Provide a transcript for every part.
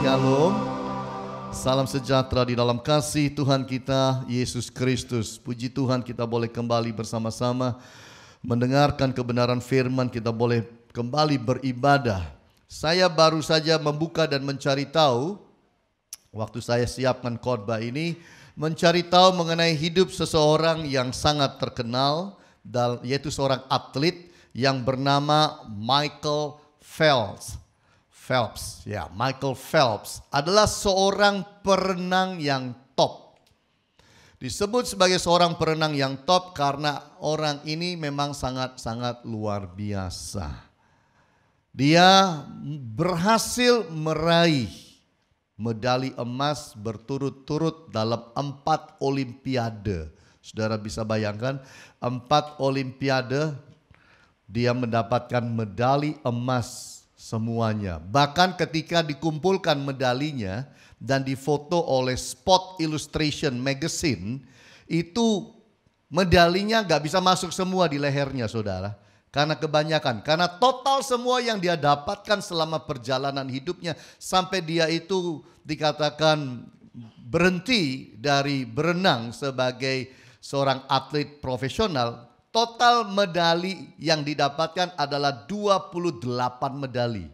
Shalom, salam sejahtera di dalam kasih Tuhan kita Yesus Kristus. Puji Tuhan kita boleh kembali bersama-sama mendengarkan kebenaran firman, kita boleh kembali beribadah. Saya baru saja membuka dan mencari tahu, waktu saya siapkan khotbah ini, mencari tahu mengenai hidup seseorang yang sangat terkenal, yaitu seorang atlet yang bernama Michael Phelps. Michael Phelps adalah seorang perenang yang top. Disebut sebagai seorang perenang yang top karena orang ini memang sangat-sangat luar biasa. Dia berhasil meraih medali emas berturut-turut dalam 4 olimpiade. Saudara bisa bayangkan 4 olimpiade dia mendapatkan medali emas semuanya. Bahkan ketika dikumpulkan medalinya dan difoto oleh Sport Illustration Magazine, itu medalinya gak bisa masuk semua di lehernya, saudara. Karena kebanyakan, karena total semua yang dia dapatkan selama perjalanan hidupnya sampai dia itu dikatakan berhenti dari berenang sebagai seorang atlet profesional. Total medali yang didapatkan adalah 28 medali.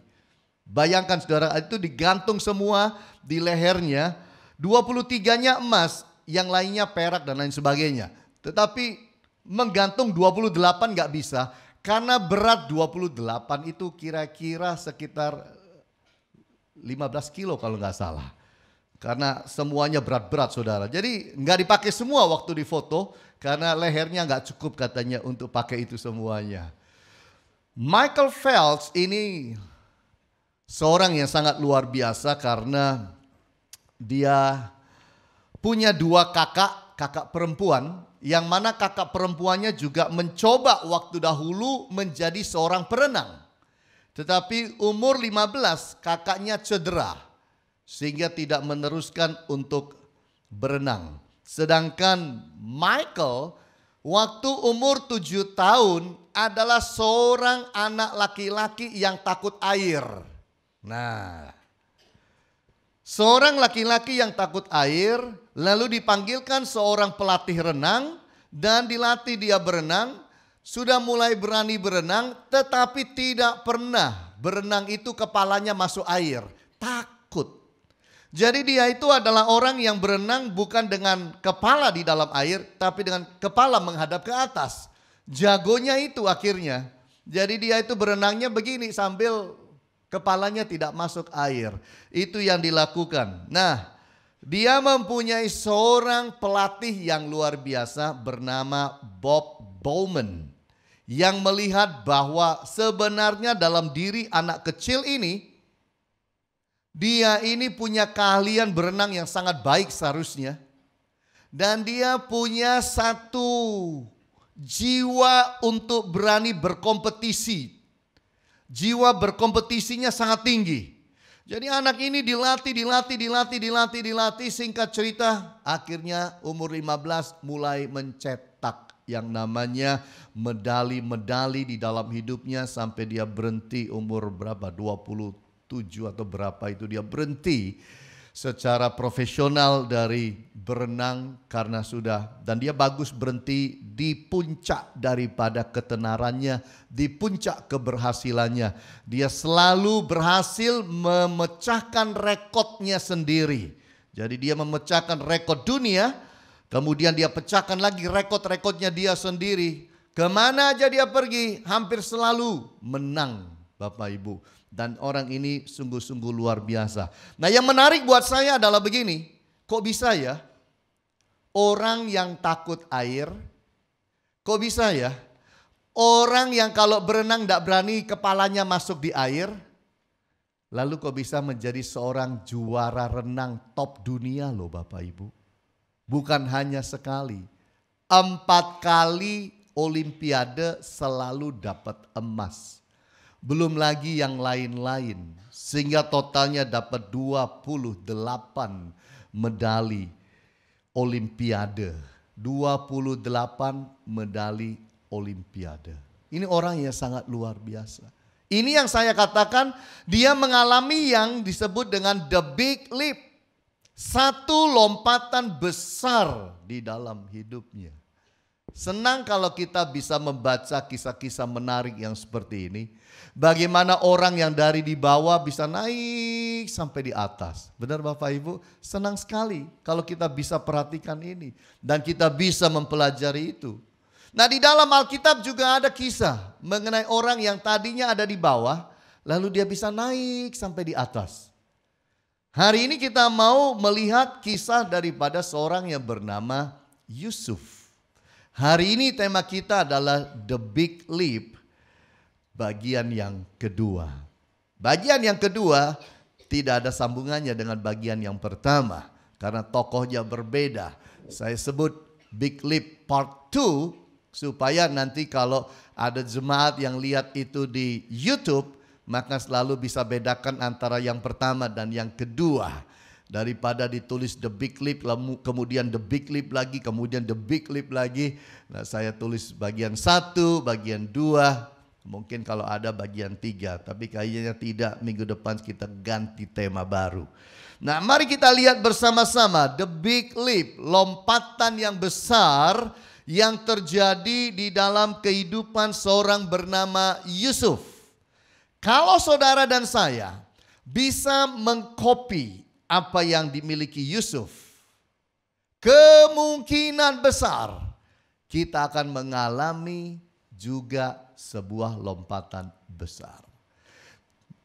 Bayangkan saudara, itu digantung semua di lehernya. 23-nya emas, yang lainnya perak dan lain sebagainya. Tetapi menggantung 28 gak bisa. Karena berat 28 itu kira-kira sekitar 15 kilo kalau gak salah. Karena semuanya berat-berat saudara. Jadi gak dipakai semua waktu difoto. Karena lehernya gak cukup katanya untuk pakai itu semuanya. Michael Phelps ini seorang yang sangat luar biasa karena dia punya 2 kakak perempuan. Yang mana kakak perempuannya juga mencoba waktu dahulu menjadi seorang perenang. Tetapi umur 15 kakaknya cedera. Sehingga tidak meneruskan untuk berenang. Sedangkan Michael waktu umur 7 tahun adalah seorang anak laki-laki yang takut air. Nah, seorang laki-laki yang takut air lalu dipanggilkan seorang pelatih renang dan dilatih dia berenang. Sudah mulai berani berenang tetapi tidak pernah berenang itu kepalanya masuk air. Takut. Jadi dia itu adalah orang yang berenang bukan dengan kepala di dalam air, tapi dengan kepala menghadap ke atas. Jagonya itu akhirnya. Jadi dia itu berenangnya begini sambil kepalanya tidak masuk air. Itu yang dilakukan. Nah, dia mempunyai seorang pelatih yang luar biasa bernama Bob Bowman. Yang melihat bahwa sebenarnya dalam diri anak kecil ini, dia ini punya keahlian berenang yang sangat baik seharusnya. Dan dia punya satu jiwa untuk berani berkompetisi. Jiwa berkompetisinya sangat tinggi. Jadi anak ini dilatih. Singkat cerita akhirnya umur 15 mulai mencetak yang namanya medali-medali di dalam hidupnya. Sampai dia berhenti umur berapa? 27 atau berapa itu dia berhenti secara profesional dari berenang karena sudah, dan dia bagus berhenti di puncak daripada ketenarannya, di puncak keberhasilannya. Dia selalu berhasil memecahkan rekodnya sendiri. Jadi dia memecahkan rekod dunia, kemudian dia pecahkan lagi rekod-rekodnya dia sendiri. Kemana aja dia pergi hampir selalu menang Bapak Ibu. Dan orang ini sungguh-sungguh luar biasa. Nah yang menarik buat saya adalah begini. Kok bisa ya orang yang takut air, kok bisa ya orang yang kalau berenang tidak berani kepalanya masuk di air, lalu kok bisa menjadi seorang juara renang top dunia loh Bapak Ibu. Bukan hanya sekali, 4 kali olimpiade selalu dapat emas. Belum lagi yang lain-lain. Sehingga totalnya dapat 28 medali olimpiade. 28 medali olimpiade. Ini orang yang sangat luar biasa. Ini yang saya katakan, dia mengalami yang disebut dengan the big leap. Satu lompatan besar di dalam hidupnya. Senang kalau kita bisa membaca kisah-kisah menarik yang seperti ini. Bagaimana orang yang dari di bawah bisa naik sampai di atas. Benar Bapak Ibu? Senang sekali kalau kita bisa perhatikan ini. Dan kita bisa mempelajari itu. Nah, di dalam Alkitab juga ada kisah mengenai orang yang tadinya ada di bawah. Lalu dia bisa naik sampai di atas. Hari ini kita mau melihat kisah daripada seorang yang bernama Yusuf. Hari ini tema kita adalah The Big Leap, bagian yang kedua. Bagian yang kedua tidak ada sambungannya dengan bagian yang pertama karena tokohnya berbeda. Saya sebut Big Leap Part 2 supaya nanti kalau ada jemaat yang lihat itu di YouTube, maka selalu bisa bedakan antara yang pertama dan yang kedua. Daripada ditulis The Big Leap, kemudian The Big Leap lagi, kemudian The Big Leap lagi. Nah, saya tulis bagian 1, bagian 2, mungkin kalau ada bagian 3. Tapi kayaknya tidak, minggu depan kita ganti tema baru. Nah, mari kita lihat bersama-sama The Big Leap, lompatan yang besar yang terjadi di dalam kehidupan seorang bernama Yusuf. Kalau saudara dan saya bisa mengcopy apa yang dimiliki Yusuf, kemungkinan besar kita akan mengalami juga sebuah lompatan besar.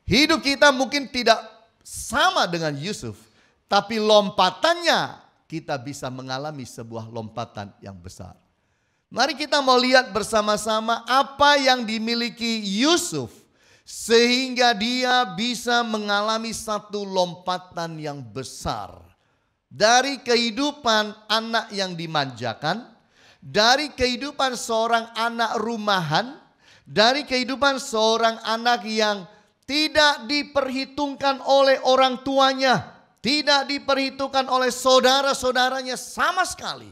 Hidup kita mungkin tidak sama dengan Yusuf, tapi lompatannya kita bisa mengalami sebuah lompatan yang besar. Mari kita mau lihat bersama-sama apa yang dimiliki Yusuf sehingga dia bisa mengalami satu lompatan yang besar. Dari kehidupan anak yang dimanjakan, dari kehidupan seorang anak rumahan, dari kehidupan seorang anak yang tidak diperhitungkan oleh orang tuanya, tidak diperhitungkan oleh saudara-saudaranya sama sekali.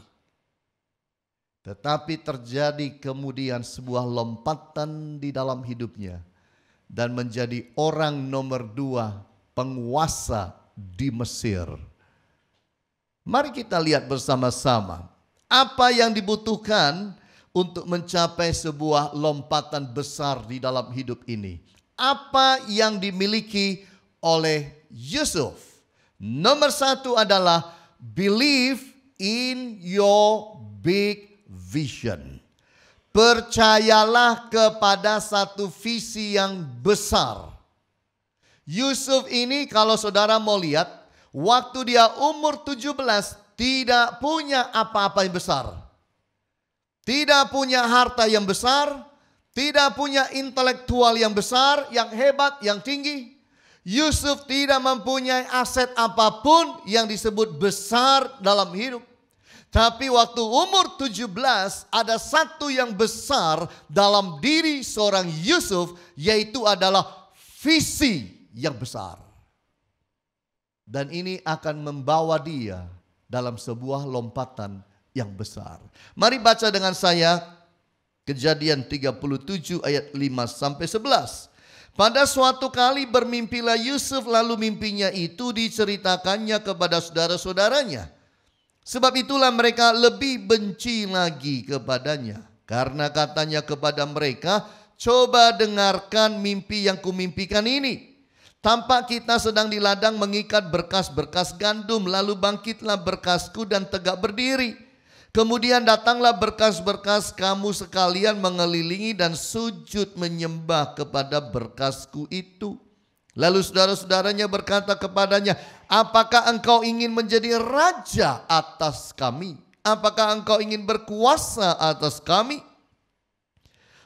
Tetapi terjadi kemudian sebuah lompatan di dalam hidupnya. Dan menjadi orang nomor 2 penguasa di Mesir. Mari kita lihat bersama-sama apa yang dibutuhkan untuk mencapai sebuah lompatan besar di dalam hidup ini. Apa yang dimiliki oleh Yusuf. Nomor 1 adalah believe in your big vision. Percayalah kepada satu visi yang besar. Yusuf ini kalau saudara mau lihat, waktu dia umur 17 tidak punya apa-apa yang besar. Tidak punya harta yang besar, tidak punya intelektual yang besar, yang hebat, yang tinggi. Yusuf tidak mempunyai aset apapun yang disebut besar dalam hidup. Tapi waktu umur 17 ada satu yang besar dalam diri seorang Yusuf, yaitu adalah visi yang besar. Dan ini akan membawa dia dalam sebuah lompatan yang besar. Mari baca dengan saya Kejadian 37 ayat 5 sampai 11. Pada suatu kali bermimpilah Yusuf, lalu mimpinya itu diceritakannya kepada saudara-saudaranya. Sebab itulah mereka lebih benci lagi kepadanya. Karena katanya kepada mereka, coba dengarkan mimpi yang kumimpikan ini. Tampak kita sedang di ladang mengikat berkas-berkas gandum, lalu bangkitlah berkasku dan tegak berdiri. Kemudian datanglah berkas-berkas kamu sekalian mengelilingi dan sujud menyembah kepada berkasku itu. Lalu saudara-saudaranya berkata kepadanya, apakah engkau ingin menjadi raja atas kami? Apakah engkau ingin berkuasa atas kami?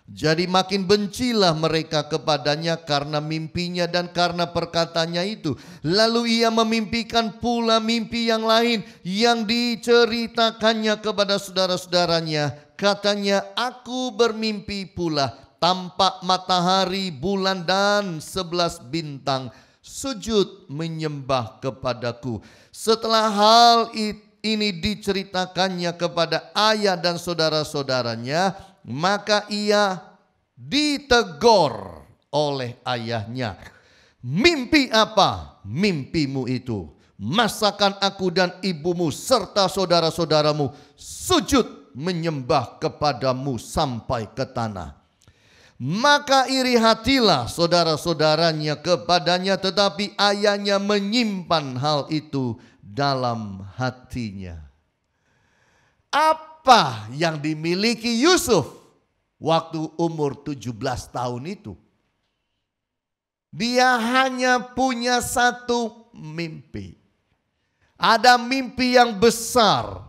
Jadi makin bencilah mereka kepadanya karena mimpinya dan karena perkataannya itu. Lalu ia memimpikan pula mimpi yang lain yang diceritakannya kepada saudara-saudaranya. Katanya, aku bermimpi pula, tampak matahari, bulan dan 11 bintang sujud menyembah kepadaku. Setelah hal ini diceritakannya kepada ayah dan saudara-saudaranya, maka ia ditegur oleh ayahnya. Mimpi apa mimpimu itu? Masakan aku dan ibumu serta saudara-saudaramu sujud menyembah kepadamu sampai ke tanah. Maka iri hatilah saudara-saudaranya kepadanya, tetapi ayahnya menyimpan hal itu dalam hatinya. Apa yang dimiliki Yusuf waktu umur 17 tahun itu? Dia hanya punya satu mimpi. Ada mimpi yang besar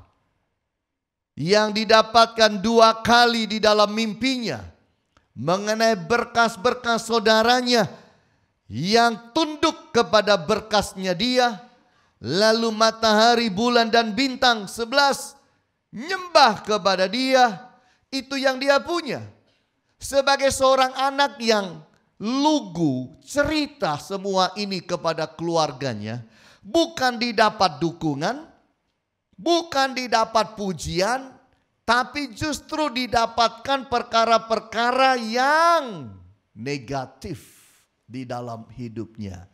yang didapatkan 2 kali di dalam mimpinya. Mengenai berkas-berkas saudaranya yang tunduk kepada berkasnya dia. Lalu matahari, bulan dan bintang 11 nyembah kepada dia. Itu yang dia punya. Sebagai seorang anak yang lugu, cerita semua ini kepada keluarganya. Bukan didapat dukungan, bukan didapat pujian, tapi justru didapatkan perkara-perkara yang negatif di dalam hidupnya.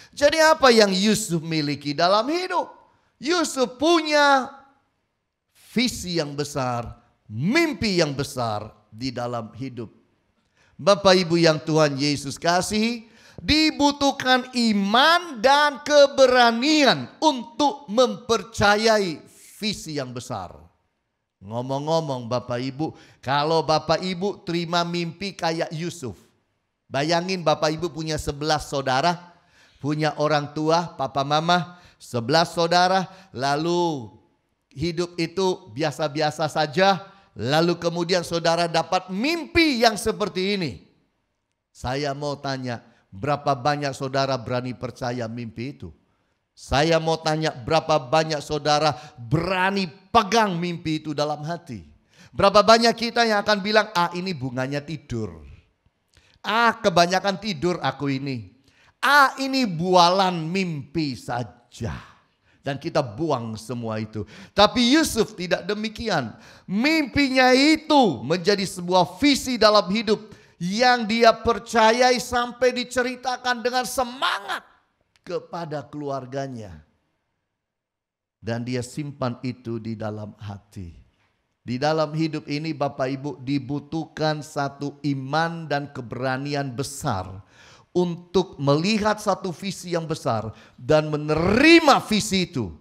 Jadi apa yang Yusuf miliki dalam hidup? Yusuf punya visi yang besar, mimpi yang besar di dalam hidup. Bapak Ibu yang Tuhan Yesus kasihi, dibutuhkan iman dan keberanian untuk mempercayai visi yang besar. Ngomong-ngomong Bapak Ibu, kalau Bapak Ibu terima mimpi kayak Yusuf. Bayangin Bapak Ibu punya 11 saudara, punya orang tua, papa mama, 11 saudara, lalu hidup itu biasa-biasa saja. Lalu kemudian saudara dapat mimpi yang seperti ini. Saya mau tanya, berapa banyak saudara berani percaya mimpi itu? Saya mau tanya, berapa banyak saudara berani pegang mimpi itu dalam hati? Berapa banyak kita yang akan bilang, ini bunganya tidur. Kebanyakan tidur aku ini. Ini bualan mimpi saja. Dan kita buang semua itu. Tapi Yusuf tidak demikian. Mimpinya itu menjadi sebuah visi dalam hidup yang dia percayai sampai diceritakan dengan semangat kepada keluarganya. Dan dia simpan itu di dalam hati. Di dalam hidup ini Bapak Ibu dibutuhkan satu iman dan keberanian besar untuk melihat satu visi yang besar dan menerima visi itu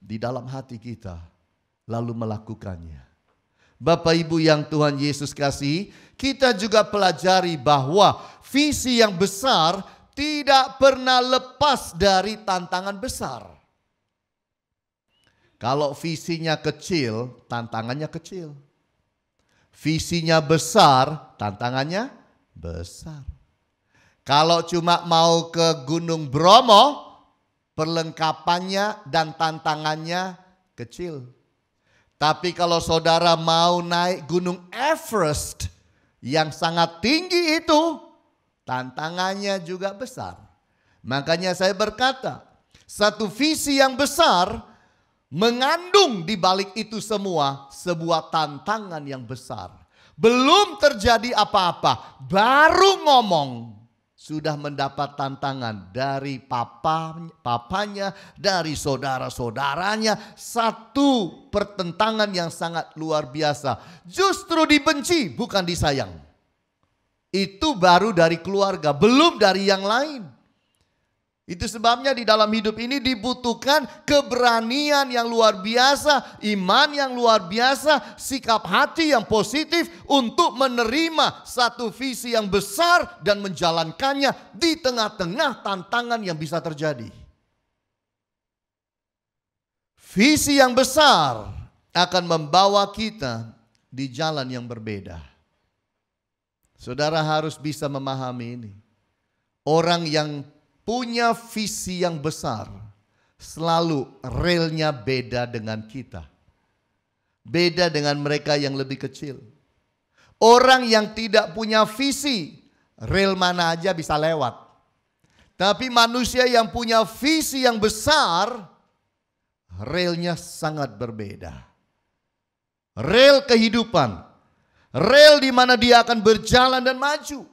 di dalam hati kita lalu melakukannya. Bapak Ibu yang Tuhan Yesus kasihi, kita juga pelajari bahwa visi yang besar tidak pernah lepas dari tantangan besar. Kalau visinya kecil, tantangannya kecil. Visinya besar, tantangannya besar. Kalau cuma mau ke Gunung Bromo, perlengkapannya dan tantangannya kecil. Tapi kalau saudara mau naik Gunung Everest yang sangat tinggi itu, tantangannya juga besar. Makanya saya berkata, satu visi yang besar mengandung di balik itu semua sebuah tantangan yang besar. Belum terjadi apa-apa, baru ngomong sudah mendapat tantangan dari papanya, dari saudara-saudaranya. Satu pertentangan yang sangat luar biasa. Justru dibenci, bukan disayang. Itu baru dari keluarga, belum dari yang lain. Itu sebabnya di dalam hidup ini dibutuhkan keberanian yang luar biasa, iman yang luar biasa, sikap hati yang positif untuk menerima satu visi yang besar dan menjalankannya di tengah-tengah tantangan yang bisa terjadi. Visi yang besar akan membawa kita di jalan yang berbeda. Saudara harus bisa memahami ini. Orang yang punya visi yang besar, selalu relnya beda dengan kita. Beda dengan mereka yang lebih kecil. Orang yang tidak punya visi, rel mana aja bisa lewat. Tapi manusia yang punya visi yang besar, relnya sangat berbeda. Rel kehidupan, rel di mana dia akan berjalan dan maju.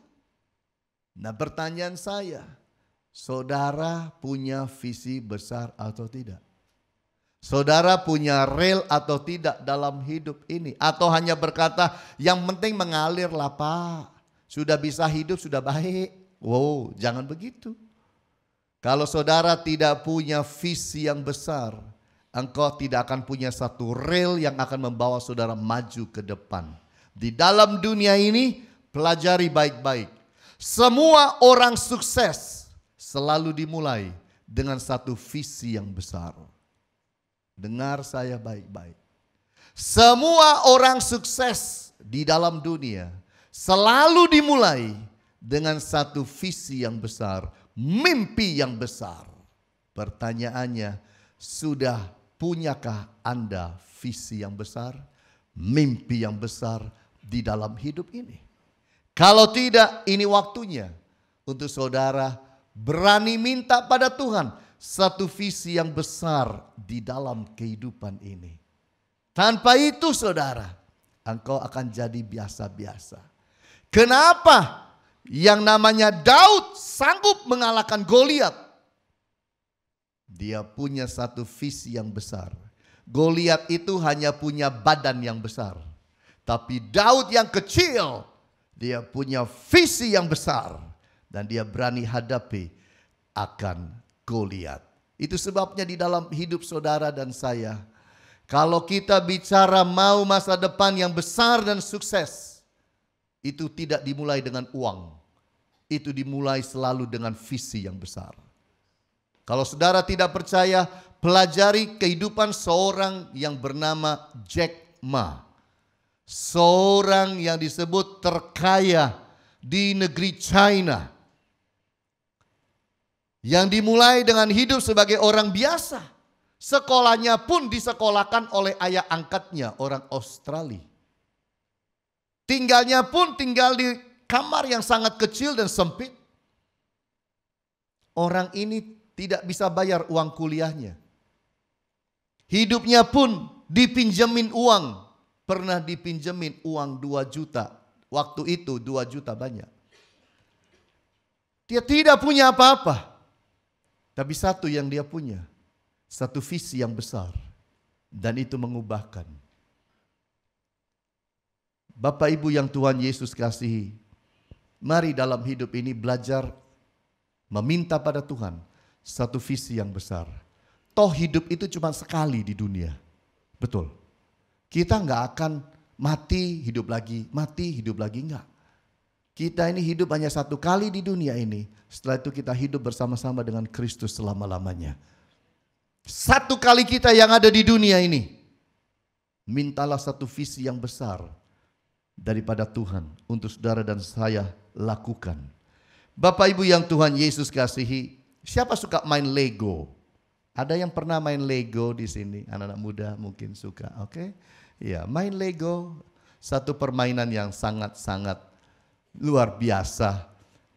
Nah, pertanyaan saya, saudara punya visi besar atau tidak? Saudara punya rel atau tidak dalam hidup ini? Atau hanya berkata, yang penting mengalir lah Pak. Sudah bisa hidup, sudah baik. Wow, jangan begitu. Kalau saudara tidak punya visi yang besar, engkau tidak akan punya satu rel yang akan membawa saudara maju ke depan. Di dalam dunia ini, pelajari baik-baik. Semua orang sukses selalu dimulai dengan satu visi yang besar. Dengar saya baik-baik. Semua orang sukses di dalam dunia selalu dimulai dengan satu visi yang besar, mimpi yang besar. Pertanyaannya, sudah punyakah Anda visi yang besar, mimpi yang besar di dalam hidup ini? Kalau tidak, ini waktunya untuk saudara berani minta pada Tuhan satu visi yang besar di dalam kehidupan ini. Tanpa itu saudara, engkau akan jadi biasa-biasa. Kenapa yang namanya Daud sanggup mengalahkan Goliat? Dia punya satu visi yang besar. Goliat itu hanya punya badan yang besar. Tapi Daud yang kecil, dia punya visi yang besar. Dan dia berani hadapi akan Goliat. Itu sebabnya di dalam hidup saudara dan saya, kalau kita bicara mau masa depan yang besar dan sukses, itu tidak dimulai dengan uang. Itu dimulai selalu dengan visi yang besar. Kalau saudara tidak percaya, pelajari kehidupan seorang yang bernama Jack Ma. Seorang yang disebut terkaya di negeri China. Yang dimulai dengan hidup sebagai orang biasa. Sekolahnya pun disekolahkan oleh ayah angkatnya, orang Australia. Tinggalnya pun tinggal di kamar yang sangat kecil dan sempit. Orang ini tidak bisa bayar uang kuliahnya. Hidupnya pun dipinjemin uang. Pernah dipinjemin uang 2 juta. Waktu itu 2 juta banyak. Dia tidak punya apa-apa. Tapi satu yang dia punya, satu visi yang besar, dan itu mengubahkan. Bapak Ibu yang Tuhan Yesus kasihi, mari dalam hidup ini belajar meminta pada Tuhan satu visi yang besar. Toh hidup itu cuma sekali di dunia, betul. Kita nggak akan mati hidup lagi, enggak. Kita ini hidup hanya satu kali di dunia ini. Setelah itu kita hidup bersama-sama dengan Kristus selama-lamanya. Satu kali kita yang ada di dunia ini. Mintalah satu visi yang besar daripada Tuhan untuk saudara dan saya lakukan. Bapak Ibu yang Tuhan Yesus kasihi, siapa suka main Lego? Ada yang pernah main Lego di sini? Anak-anak muda mungkin suka, oke? Ya, main Lego satu permainan yang sangat-sangat luar biasa.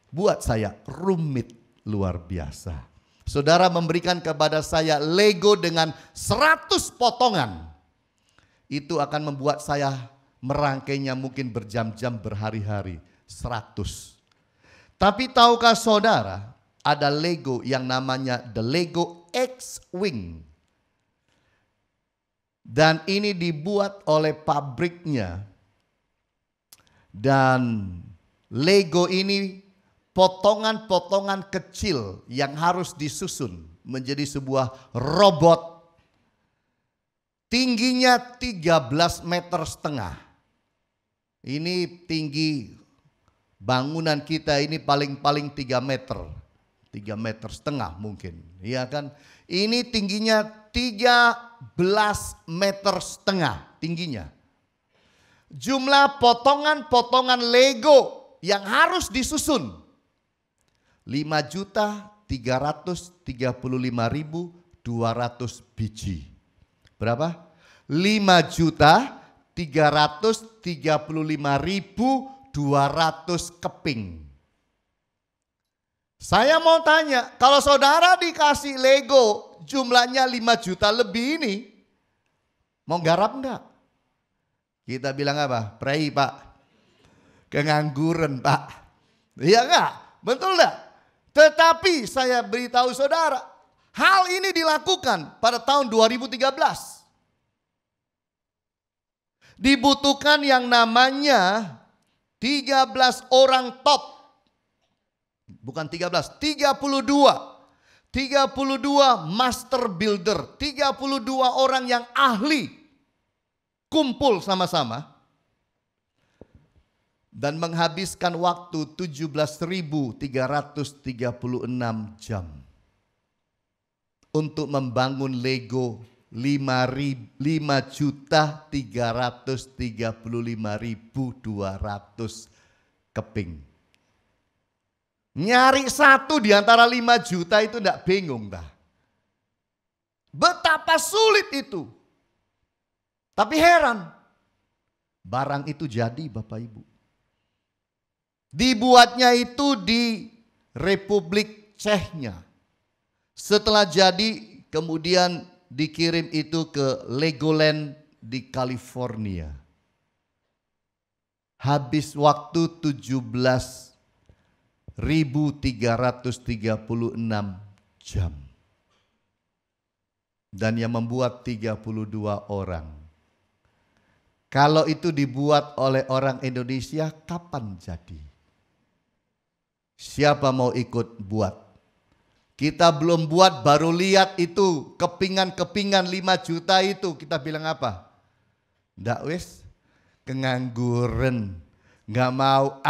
Buat saya rumit luar biasa. Saudara memberikan kepada saya Lego dengan 100 potongan. Itu akan membuat saya merangkainya mungkin berjam-jam, berhari-hari. 100. Tapi tahukah saudara, ada Lego yang namanya The Lego X-Wing. Dan ini dibuat oleh pabriknya. Dan Lego ini potongan-potongan kecil yang harus disusun menjadi sebuah robot. Tingginya 13,5 meter. Ini tinggi bangunan kita ini paling-paling 3 meter. 3,5 meter mungkin. Iya kan? Ini tingginya 13,5 meter tingginya. Jumlah potongan-potongan Lego yang harus disusun 5.335.200 biji. Berapa? 5.335.200 keping. Saya mau tanya, kalau saudara dikasih Lego jumlahnya 5 juta lebih ini, mau garap enggak? Kita bilang apa? Pray Pak. Kengangguran, Pak. Iya enggak? Betul enggak? Tetapi saya beritahu saudara, hal ini dilakukan pada tahun 2013. Dibutuhkan yang namanya 13 orang top. Bukan 13, 32. 32 master builder, 32 orang yang ahli kumpul sama-sama dan menghabiskan waktu 17.336 jam untuk membangun Lego 5.335.200 keping. Nyari satu di antara 5 juta itu enggak bingung dah. Betapa sulit itu. Tapi heran, barang itu jadi Bapak Ibu. Dibuatnya itu di Republik Czechnya. Setelah jadi kemudian dikirim itu ke Legoland di California. Habis waktu 17.336 jam. Dan yang membuat 32 orang. Kalau itu dibuat oleh orang Indonesia, kapan jadi? Siapa mau ikut buat? Kita belum buat, baru lihat itu kepingan-kepingan 5 juta itu. Kita bilang apa? Nggak wis, kengangguran, nggak mau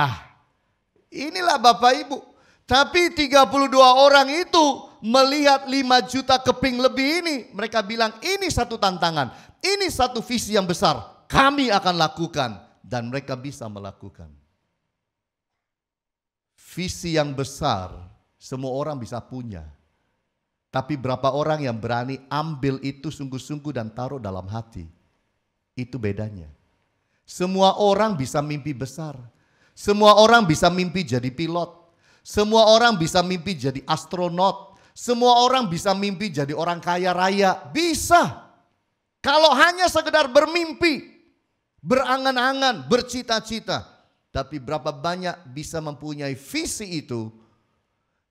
Inilah Bapak Ibu. Tapi 32 orang itu melihat 5 juta keping lebih ini. Mereka bilang ini satu tantangan. Ini satu visi yang besar. Kami akan lakukan. Dan mereka bisa melakukan. Visi yang besar semua orang bisa punya. Tapi berapa orang yang berani ambil itu sungguh-sungguh dan taruh dalam hati. Itu bedanya. Semua orang bisa mimpi besar. Semua orang bisa mimpi jadi pilot. Semua orang bisa mimpi jadi astronot. Semua orang bisa mimpi jadi orang kaya raya. Bisa. Kalau hanya sekedar bermimpi, berangan-angan, bercita-cita. Tapi berapa banyak bisa mempunyai visi itu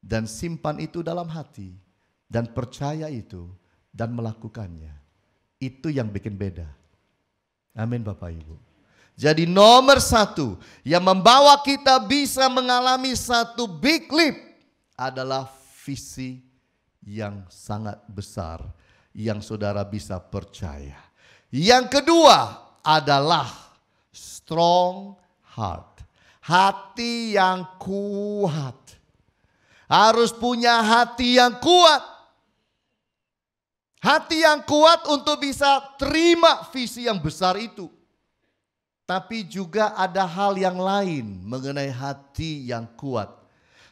dan simpan itu dalam hati dan percaya itu dan melakukannya. Itu yang bikin beda. Amin Bapak Ibu. Jadi nomor satu yang membawa kita bisa mengalami satu big leap adalah visi yang sangat besar yang saudara bisa percaya. Yang kedua adalah strong heart. Hati yang kuat. Harus punya hati yang kuat. Hati yang kuat untuk bisa terima visi yang besar itu. Tapi juga ada hal yang lain mengenai hati yang kuat.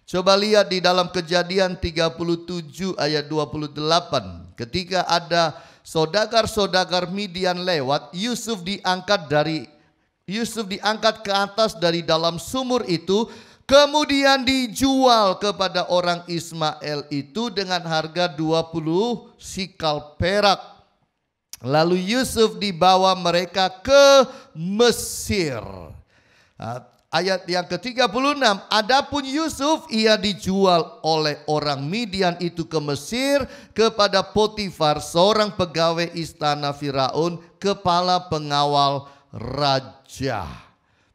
Coba lihat di dalam Kejadian 37 ayat 28. Ketika ada saudagar-saudagar Midian lewat, Yusuf diangkat ke atas dari dalam sumur itu, kemudian dijual kepada orang Ismail itu dengan harga 20 sikal perak. Lalu Yusuf dibawa mereka ke Mesir. Ayat yang ke-36, adapun Yusuf ia dijual oleh orang Midian itu ke Mesir kepada Potifar, seorang pegawai istana Firaun, kepala pengawal raja.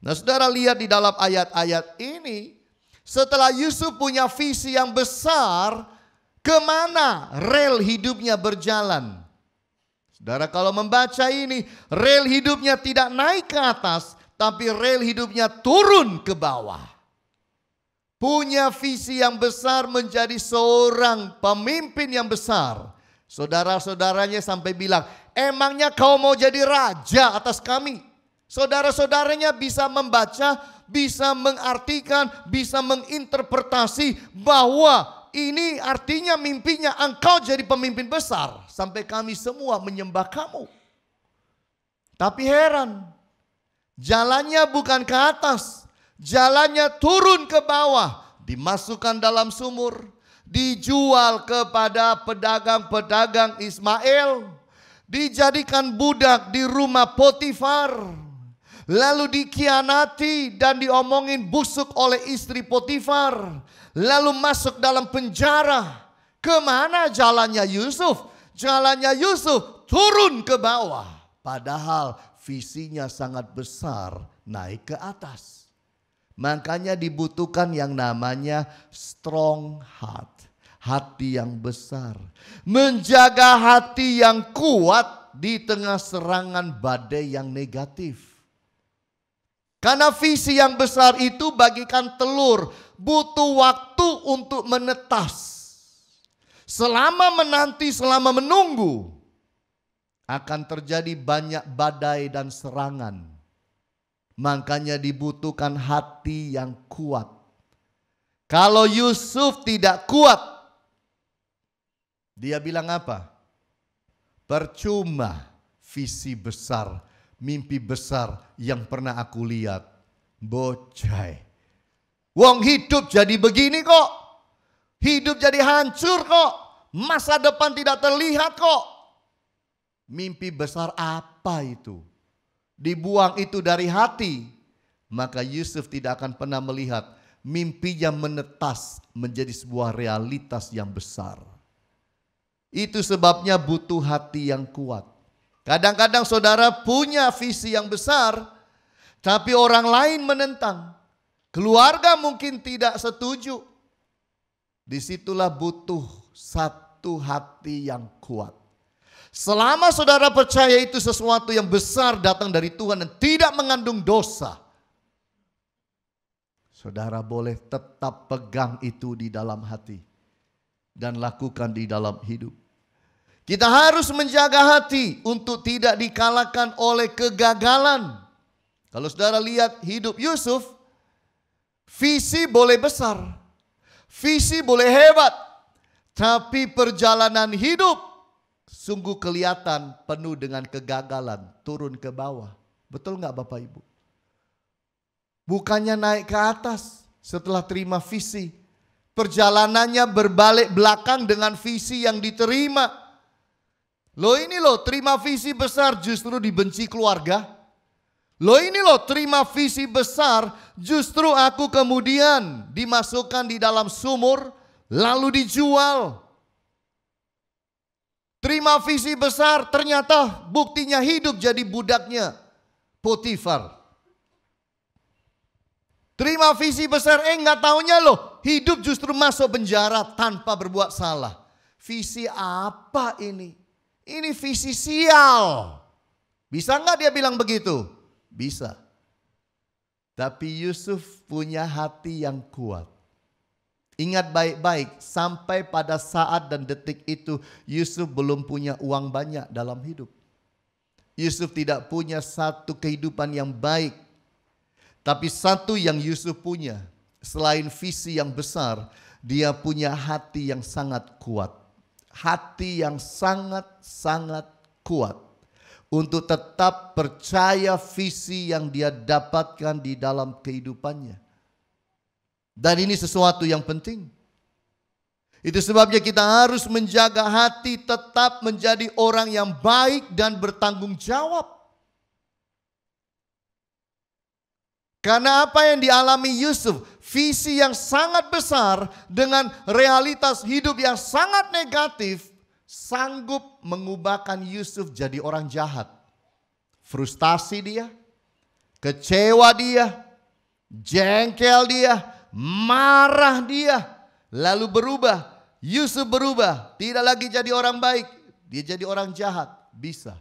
Nah saudara lihat di dalam ayat-ayat ini, setelah Yusuf punya visi yang besar, kemana rel hidupnya berjalan? Saudara kalau membaca ini, rel hidupnya tidak naik ke atas, tapi rel hidupnya turun ke bawah. Punya visi yang besar menjadi seorang pemimpin yang besar. Saudara-saudaranya sampai bilang, emangnya kau mau jadi raja atas kami? Saudara-saudaranya bisa membaca, bisa mengartikan, bisa menginterpretasi bahwa ini artinya mimpinya engkau jadi pemimpin besar. Sampai kami semua menyembah kamu. Tapi heran. Jalannya bukan ke atas. Jalannya turun ke bawah. Dimasukkan dalam sumur. Dijual kepada pedagang-pedagang Ismail. Dijadikan budak di rumah Potifar. lalu dikhianati dan diomongin busuk oleh istri Potifar, lalu masuk dalam penjara. Kemana jalannya Yusuf? Jalannya Yusuf turun ke bawah. Padahal visinya sangat besar, naik ke atas. Makanya dibutuhkan yang namanya strong heart. Hati yang besar. Menjaga hati yang kuat di tengah serangan badai yang negatif. Karena visi yang besar itu bagikan telur. Butuh waktu untuk menetas. Selama menanti, selama menunggu, akan terjadi banyak badai dan serangan. Makanya dibutuhkan hati yang kuat. Kalau Yusuf tidak kuat, dia bilang apa? Percuma visi besar, mimpi besar yang pernah aku lihat. Bocai. Wong hidup jadi begini kok. Hidup jadi hancur kok. Masa depan tidak terlihat kok. Mimpi besar apa itu? Dibuang itu dari hati. Maka Yusuf tidak akan pernah melihat mimpinya menetas menjadi sebuah realitas yang besar. Itu sebabnya butuh hati yang kuat. Kadang-kadang saudara punya visi yang besar, tapi orang lain menentang. Keluarga mungkin tidak setuju. Disitulah butuh satu hati yang kuat. Selama saudara percaya itu sesuatu yang besar datang dari Tuhan dan tidak mengandung dosa, saudara boleh tetap pegang itu di dalam hati dan lakukan di dalam hidup. Kita harus menjaga hati untuk tidak dikalahkan oleh kegagalan. Kalau saudara lihat hidup Yusuf, visi boleh besar, visi boleh hebat, tapi perjalanan hidup sungguh kelihatan penuh dengan kegagalan, turun ke bawah. Betul nggak Bapak Ibu? Bukannya naik ke atas setelah terima visi, perjalanannya berbalik belakang dengan visi yang diterima. Loh ini loh, terima visi besar justru dibenci keluarga. Loh ini loh, terima visi besar justru aku kemudian dimasukkan di dalam sumur lalu dijual. Terima visi besar ternyata buktinya hidup jadi budaknya Potifar. Terima visi besar, nggak taunya loh hidup justru masuk penjara tanpa berbuat salah. Visi apa ini? Ini visi sial. Bisa nggak dia bilang begitu? Bisa. Tapi Yusuf punya hati yang kuat. Ingat baik-baik, sampai pada saat dan detik itu Yusuf belum punya uang banyak dalam hidup. Yusuf tidak punya satu kehidupan yang baik. Tapi satu yang Yusuf punya, selain visi yang besar, dia punya hati yang sangat kuat. Hati yang sangat-sangat kuat. Untuk tetap percaya visi yang dia dapatkan di dalam kehidupannya. Dan ini sesuatu yang penting. Itu sebabnya kita harus menjaga hati tetap menjadi orang yang baik dan bertanggung jawab. Karena apa yang dialami Yusuf, visi yang sangat besar dengan realitas hidup yang sangat negatif, sanggup mengubahkan Yusuf jadi orang jahat. Frustasi dia, kecewa dia, jengkel dia, marah dia, lalu berubah. Yusuf berubah, tidak lagi jadi orang baik, dia jadi orang jahat, bisa.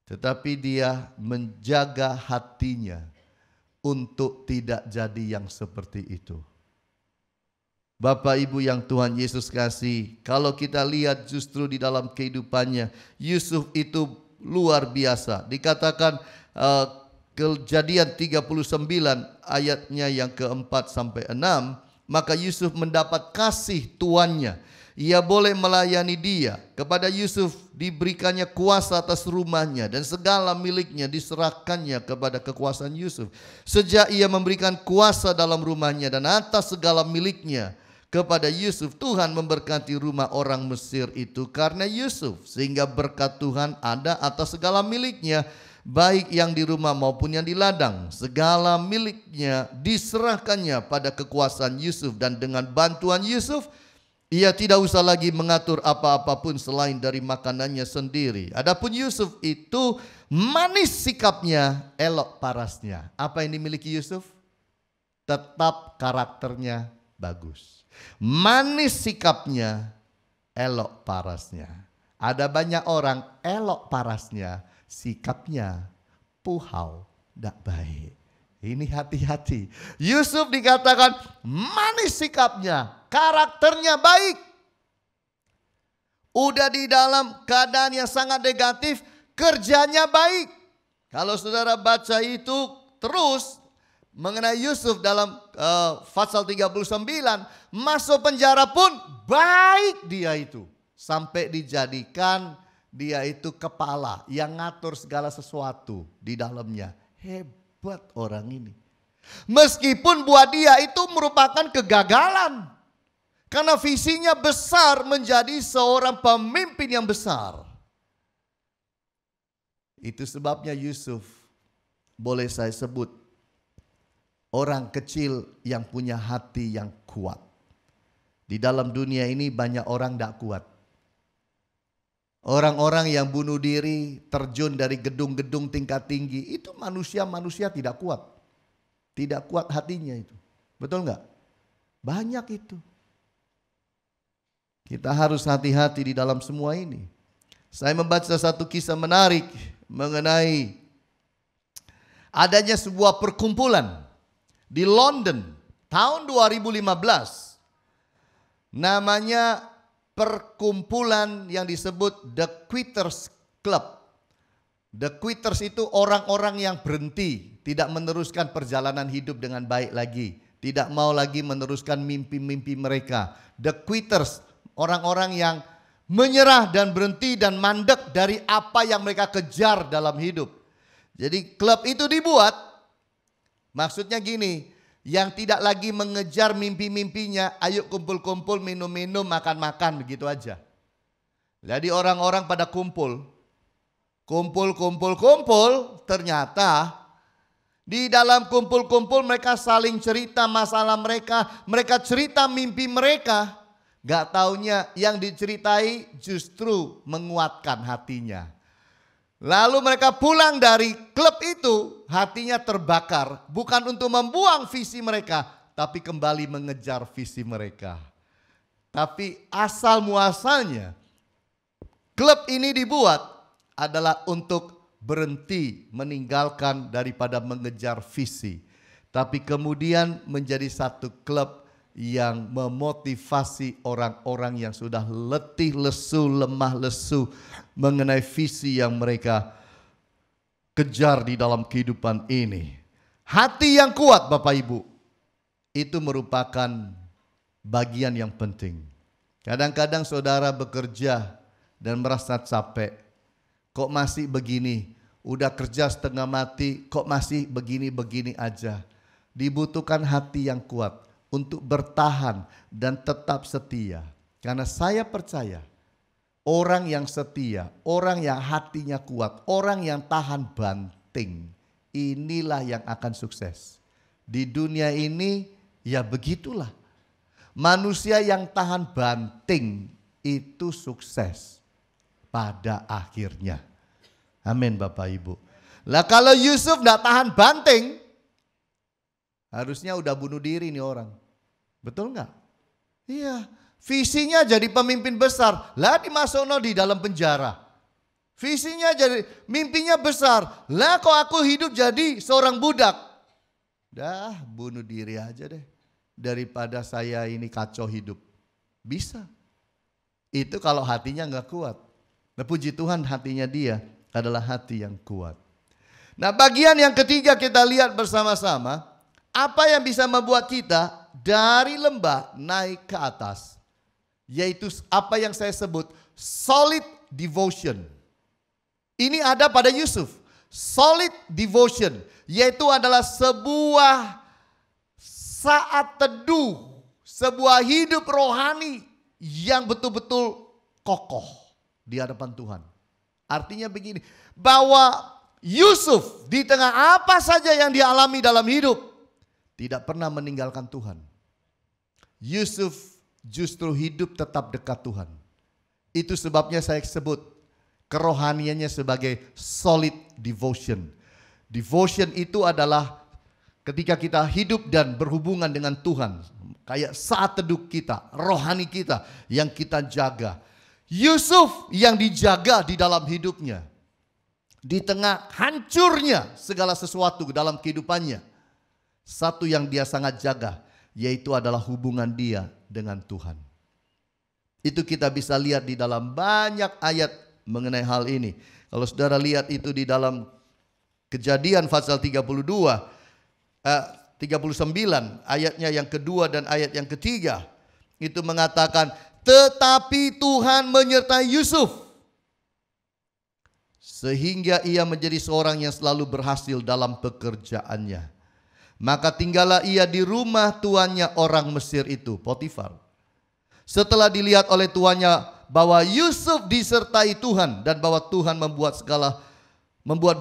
Tetapi dia menjaga hatinya untuk tidak jadi yang seperti itu. Bapak Ibu yang Tuhan Yesus kasih, kalau kita lihat justru di dalam kehidupannya, Yusuf itu luar biasa. Dikatakan Kejadian 39 ayatnya yang keempat sampai 6, maka Yusuf mendapat kasih tuannya. Ia boleh melayani dia. Kepada Yusuf diberikannya kuasa atas rumahnya dan segala miliknya diserahkannya kepada kekuasaan Yusuf. Sejak ia memberikan kuasa dalam rumahnya dan atas segala miliknya kepada Yusuf, Tuhan memberkati rumah orang Mesir itu karena Yusuf. Sehingga berkat Tuhan ada atas segala miliknya baik yang di rumah maupun yang di ladang. Segala miliknya diserahkannya pada kekuasaan Yusuf, dan dengan bantuan Yusuf ia tidak usah lagi mengatur apa-apapun selain dari makanannya sendiri. Adapun Yusuf itu manis sikapnya, elok parasnya. Apa yang dimiliki Yusuf? Tetap karakternya bagus. Manis sikapnya, elok parasnya. Ada banyak orang elok parasnya, sikapnya puhau, tidak baik. Ini hati-hati. Yusuf dikatakan manis sikapnya, karakternya baik. Udah di dalam keadaan yang sangat negatif, kerjanya baik. Kalau saudara baca itu terus mengenai Yusuf dalam pasal 39, masuk penjara pun baik dia itu. Sampai dijadikan dia itu kepala yang ngatur segala sesuatu di dalamnya. Hebat orang ini. Meskipun buat dia itu merupakan kegagalan. Karena visinya besar menjadi seorang pemimpin yang besar. Itu sebabnya Yusuf boleh saya sebut orang kecil yang punya hati yang kuat. Di dalam dunia ini banyak orang tidak kuat. Orang-orang yang bunuh diri, terjun dari gedung-gedung tingkat tinggi, itu manusia-manusia tidak kuat. Tidak kuat hatinya itu. Betul enggak? Banyak itu. Kita harus hati-hati di dalam semua ini. Saya membaca satu kisah menarik mengenai adanya sebuah perkumpulan di London tahun 2015. Namanya perkumpulan yang disebut The Quitters Club. The Quitters itu orang-orang yang berhenti, tidak meneruskan perjalanan hidup dengan baik lagi, tidak mau lagi meneruskan mimpi-mimpi mereka. The Quitters, orang-orang yang menyerah dan berhenti dan mandek dari apa yang mereka kejar dalam hidup. Jadi klub itu dibuat, maksudnya gini, yang tidak lagi mengejar mimpi-mimpinya, ayo kumpul-kumpul, minum-minum, makan-makan, begitu aja. Jadi orang-orang pada kumpul, ternyata di dalam kumpul-kumpul mereka saling cerita masalah mereka, mereka cerita mimpi mereka. Gak taunya yang diceritai justru menguatkan hatinya. Lalu mereka pulang dari klub itu, hatinya terbakar. Bukan untuk membuang visi mereka, tapi kembali mengejar visi mereka. Tapi asal muasalnya, klub ini dibuat adalah untuk berhenti meninggalkan daripada mengejar visi. Tapi kemudian menjadi satu klub yang memotivasi orang-orang yang sudah letih lesu, lemah lesu mengenai visi yang mereka kejar di dalam kehidupan ini. Hati yang kuat Bapak Ibu, itu merupakan bagian yang penting. Kadang-kadang saudara bekerja dan merasa capek. Kok masih begini? Udah kerja setengah mati, kok masih begini-begini aja? Dibutuhkan hati yang kuat untuk bertahan dan tetap setia. Karena saya percaya orang yang setia, orang yang hatinya kuat, orang yang tahan banting, inilah yang akan sukses. Di dunia ini ya begitulah. Manusia yang tahan banting itu sukses pada akhirnya. Amin Bapak Ibu. Lah kalau Yusuf tidak tahan banting, harusnya udah bunuh diri nih orang. Betul nggak? Iya. Visinya jadi pemimpin besar. Lah dimasukno di dalam penjara. Visinya jadi, mimpinya besar. Lah kok aku hidup jadi seorang budak. Dah bunuh diri aja deh. Daripada saya ini kacau hidup. Bisa. Itu kalau hatinya nggak kuat. Nah puji Tuhan hatinya dia adalah hati yang kuat. Nah bagian yang ketiga kita lihat bersama-sama. Apa yang bisa membuat kita dari lembah naik ke atas, yaitu apa yang saya sebut solid devotion. Ini ada pada Yusuf. Solid devotion, yaitu adalah sebuah saat teduh, sebuah hidup rohani yang betul-betul kokoh di hadapan Tuhan. Artinya begini, bahwa Yusuf di tengah apa saja yang dia alami dalam hidup tidak pernah meninggalkan Tuhan. Yusuf justru hidup tetap dekat Tuhan. Itu sebabnya saya sebut kerohaniannya sebagai solid devotion. Devotion itu adalah ketika kita hidup dan berhubungan dengan Tuhan. Kayak saat teduh kita, rohani kita yang kita jaga. Yusuf yang dijaga di dalam hidupnya. Di tengah hancurnya segala sesuatu dalam kehidupannya. Satu yang dia sangat jaga, yaitu adalah hubungan dia dengan Tuhan. Itu kita bisa lihat di dalam banyak ayat mengenai hal ini. Kalau saudara lihat itu di dalam Kejadian pasal 39 ayatnya yang kedua dan ayat yang ketiga. Itu mengatakan, tetapi Tuhan menyertai Yusuf sehingga ia menjadi seorang yang selalu berhasil dalam pekerjaannya. Maka tinggallah ia di rumah tuannya orang Mesir itu, Potifar. Setelah dilihat oleh tuannya bahwa Yusuf disertai Tuhan dan bahwa Tuhan membuat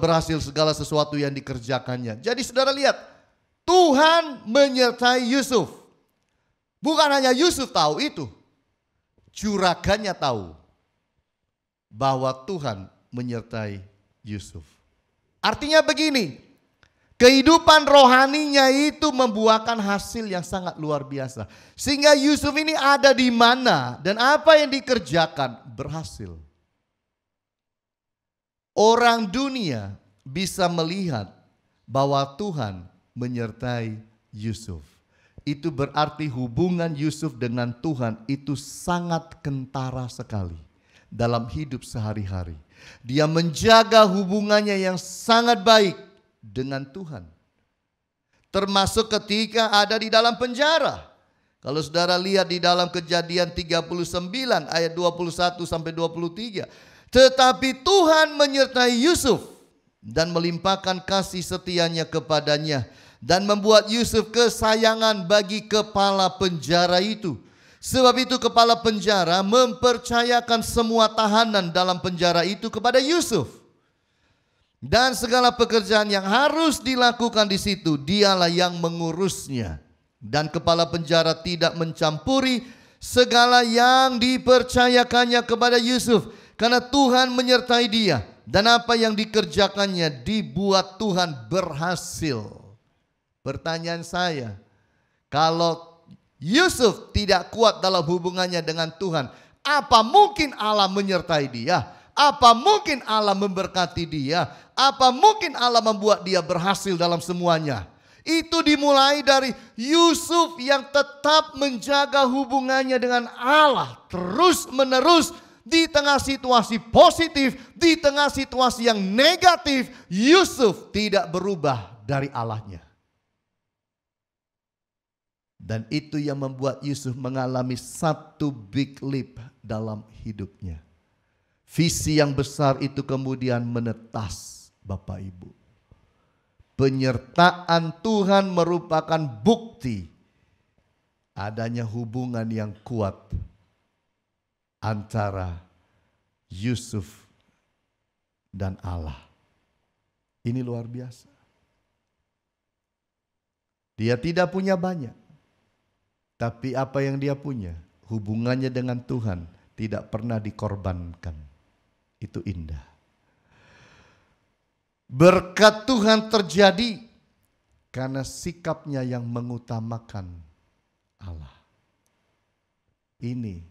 berhasil segala sesuatu yang dikerjakannya. Jadi saudara lihat, Tuhan menyertai Yusuf. Bukan hanya Yusuf tahu itu, juragannya tahu bahwa Tuhan menyertai Yusuf. Artinya begini, kehidupan rohaninya itu membuahkan hasil yang sangat luar biasa. Sehingga Yusuf ini ada di mana dan apa yang dikerjakan berhasil. Orang dunia bisa melihat bahwa Tuhan menyertai Yusuf. Itu berarti hubungan Yusuf dengan Tuhan itu sangat kentara sekali dalam hidup sehari-hari. Dia menjaga hubungannya yang sangat baik dengan Tuhan. Termasuk ketika ada di dalam penjara. Kalau saudara lihat di dalam Kejadian 39 ayat 21 sampai 23. Tetapi Tuhan menyertai Yusuf dan melimpahkan kasih setianya kepadanya dan membuat Yusuf kesayangan bagi kepala penjara itu. Sebab itu kepala penjara mempercayakan semua tahanan dalam penjara itu kepada Yusuf. Dan segala pekerjaan yang harus dilakukan di situ dialah yang mengurusnya. Dan kepala penjara tidak mencampuri segala yang dipercayakannya kepada Yusuf. Karena Tuhan menyertai dia. Dan apa yang dikerjakannya dibuat Tuhan berhasil. Pertanyaan saya, kalau Yusuf tidak kuat dalam hubungannya dengan Tuhan, apa mungkin Allah menyertai dia? Apa mungkin Allah memberkati dia? Apa mungkin Allah membuat dia berhasil dalam semuanya? Itu dimulai dari Yusuf yang tetap menjaga hubungannya dengan Allah terus menerus. Di tengah situasi positif, di tengah situasi yang negatif, Yusuf tidak berubah dari Allahnya. Dan itu yang membuat Yusuf mengalami satu big leap dalam hidupnya. Visi yang besar itu kemudian menetas, Bapak Ibu. Penyertaan Tuhan merupakan bukti adanya hubungan yang kuat antara Yusuf dan Allah. Ini luar biasa. Dia tidak punya banyak, tapi apa yang dia punya, hubungannya dengan Tuhan tidak pernah dikorbankan. Itu indah. Berkat Tuhan terjadi karena sikapnya yang mengutamakan Allah. Ini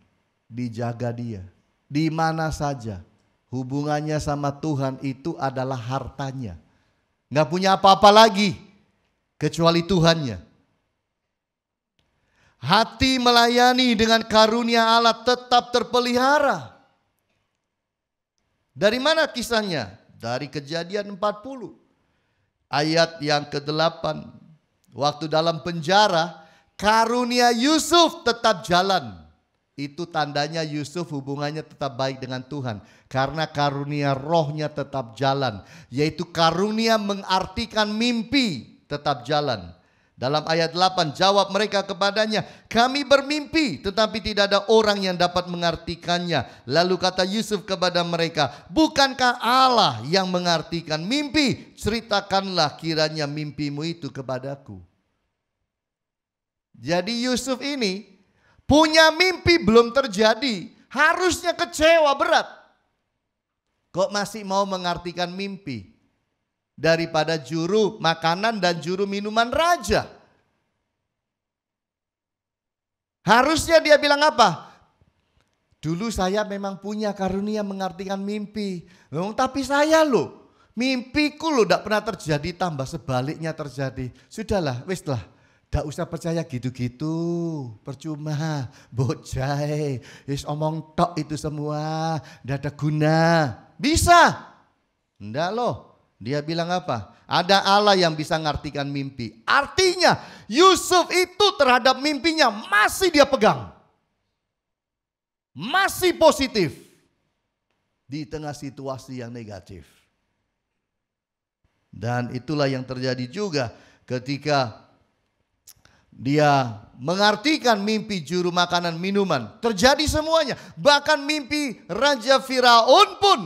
dijaga dia. Di mana saja hubungannya sama Tuhan itu adalah hartanya. Nggak punya apa-apa lagi kecuali Tuhannya. Hati melayani dengan karunia Allah tetap terpelihara. Dari mana kisahnya? Dari Kejadian 40. Ayat yang ke-8. Waktu dalam penjara, karunia Yusuf tetap jalan. Itu tandanya Yusuf hubungannya tetap baik dengan Tuhan. Karena karunia rohnya tetap jalan. Yaitu karunia mengartikan mimpi tetap jalan. Dalam ayat 8, jawab mereka kepadanya, kami bermimpi tetapi tidak ada orang yang dapat mengartikannya. Lalu kata Yusuf kepada mereka, bukankah Allah yang mengartikan mimpi? Ceritakanlah kiranya mimpimu itu kepadaku. Jadi Yusuf ini punya mimpi belum terjadi. Harusnya kecewa berat. Kok masih mau mengartikan mimpi? Daripada juru makanan dan juru minuman raja. Harusnya dia bilang apa? Dulu saya memang punya karunia mengartikan mimpi. Tapi saya loh, mimpiku loh tidak pernah terjadi, tambah sebaliknya terjadi. Sudahlah, wis lah. Tidak usah percaya gitu-gitu, percuma, bocah, wis omong tok itu semua, tidak ada guna. Bisa? Enggak loh. Dia bilang apa? Ada Allah yang bisa ngartikan mimpi. Artinya Yusuf itu terhadap mimpinya masih dia pegang. Masih positif. Di tengah situasi yang negatif. Dan itulah yang terjadi juga ketika dia mengartikan mimpi juru makanan minuman. Terjadi semuanya. Bahkan mimpi Raja Firaun pun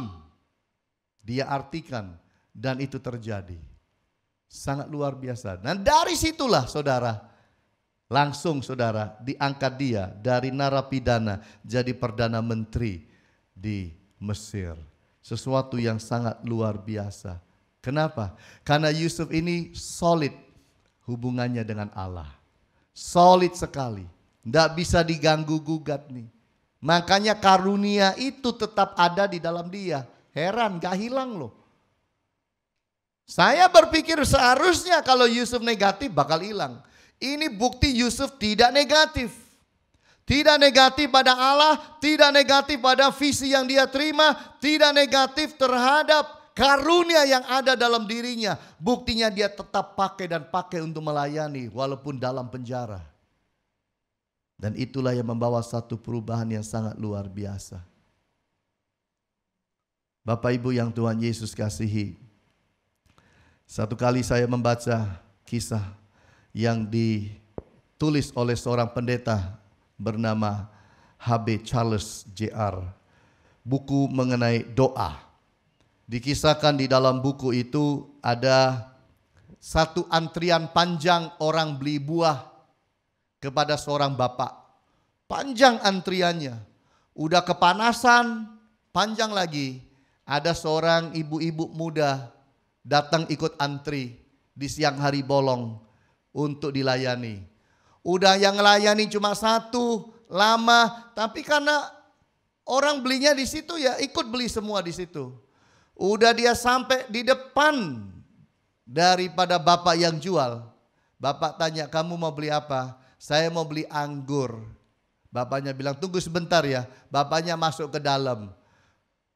dia artikan. Dan itu terjadi. Sangat luar biasa. Dan dari situlah saudara, langsung saudara diangkat dia dari narapidana jadi Perdana Menteri di Mesir. Sesuatu yang sangat luar biasa. Kenapa? Karena Yusuf ini solid hubungannya dengan Allah. Solid sekali. Tidak bisa diganggu gugat nih. Makanya karunia itu tetap ada di dalam dia. Heran gak hilang loh. Saya berpikir seharusnya kalau Yusuf negatif bakal hilang. Ini bukti Yusuf tidak negatif. Tidak negatif pada Allah, tidak negatif pada visi yang dia terima, tidak negatif terhadap karunia yang ada dalam dirinya. Buktinya dia tetap pakai dan pakai untuk melayani walaupun dalam penjara. Dan itulah yang membawa satu perubahan yang sangat luar biasa. Bapak Ibu yang Tuhan Yesus kasihi. Satu kali saya membaca kisah yang ditulis oleh seorang pendeta bernama H.B. Charles Jr. Buku mengenai doa. Dikisahkan di dalam buku itu ada satu antrian panjang orang beli buah kepada seorang bapak. Panjang antriannya. Udah kepanasan, panjang lagi. Ada seorang ibu-ibu muda datang ikut antri di siang hari bolong untuk dilayani. Udah yang melayani cuma satu, lama, tapi karena orang belinya di situ ya ikut beli semua di situ. Udah dia sampai di depan daripada bapak yang jual. Bapak tanya, kamu mau beli apa? Saya mau beli anggur. Bapaknya bilang, tunggu sebentar ya. Bapaknya masuk ke dalam.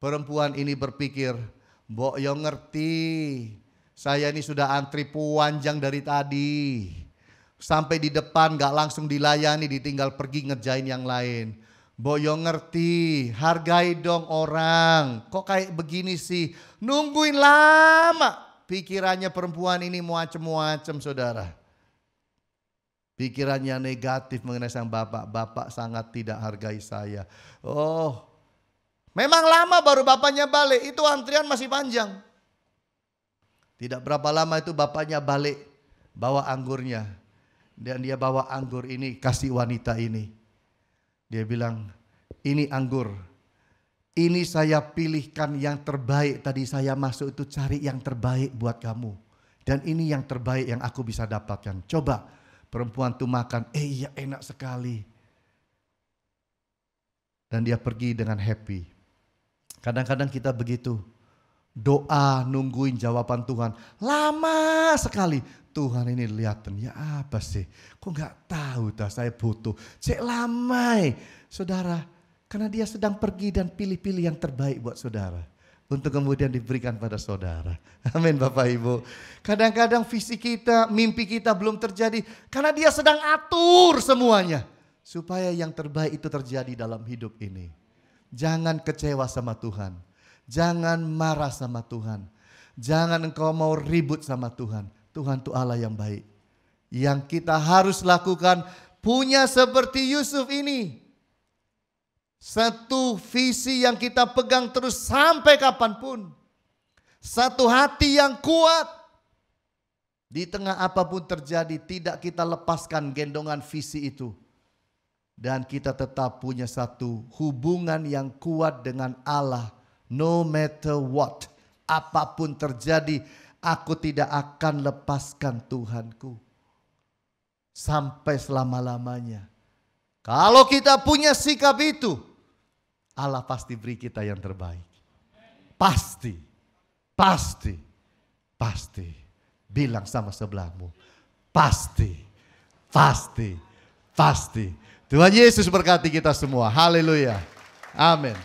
Perempuan ini berpikir, Mbok yo ngerti, saya ini sudah antri panjang dari tadi. Sampai di depan gak langsung dilayani, ditinggal pergi ngerjain yang lain. Mbok yo ngerti, hargai dong orang. Kok kayak begini sih, nungguin lama. Pikirannya perempuan ini macem-macem saudara. Pikirannya negatif mengenai sang bapak. Bapak sangat tidak hargai saya. Oh, memang lama baru bapaknya balik, itu antrian masih panjang. Tidak berapa lama itu bapaknya balik, bawa anggurnya. Dan dia bawa anggur ini, kasih wanita ini. Dia bilang, ini anggur. Ini saya pilihkan yang terbaik, tadi saya masuk itu cari yang terbaik buat kamu. Dan ini yang terbaik yang aku bisa dapatkan. Coba perempuan itu makan, iya enak sekali. Dan dia pergi dengan happy. Kadang-kadang kita begitu, doa nungguin jawaban Tuhan, lama sekali. Tuhan ini lihatin, ya apa sih, kok gak tahu dah saya butuh, cek lama. Saudara, karena dia sedang pergi dan pilih-pilih yang terbaik buat saudara. Untuk kemudian diberikan pada saudara. Amin Bapak Ibu. Kadang-kadang visi kita, mimpi kita belum terjadi, karena dia sedang atur semuanya. Supaya yang terbaik itu terjadi dalam hidup ini. Jangan kecewa sama Tuhan. Jangan marah sama Tuhan. Jangan engkau mau ribut sama Tuhan. Tuhan itu Allah yang baik. Yang kita harus lakukan, punya seperti Yusuf ini. Satu visi yang kita pegang terus sampai kapanpun. Satu hati yang kuat. Di tengah apapun terjadi, tidak kita lepaskan gendongan visi itu. Dan kita tetap punya satu hubungan yang kuat dengan Allah. No matter what. Apapun terjadi, aku tidak akan lepaskan Tuhanku. Sampai selama-lamanya. Kalau kita punya sikap itu, Allah pasti beri kita yang terbaik. Pasti. Pasti. Pasti. Bilang sama sebelahmu. Pasti. Pasti. Pasti. Tuhan Yesus berkati kita semua. Haleluya. Amin.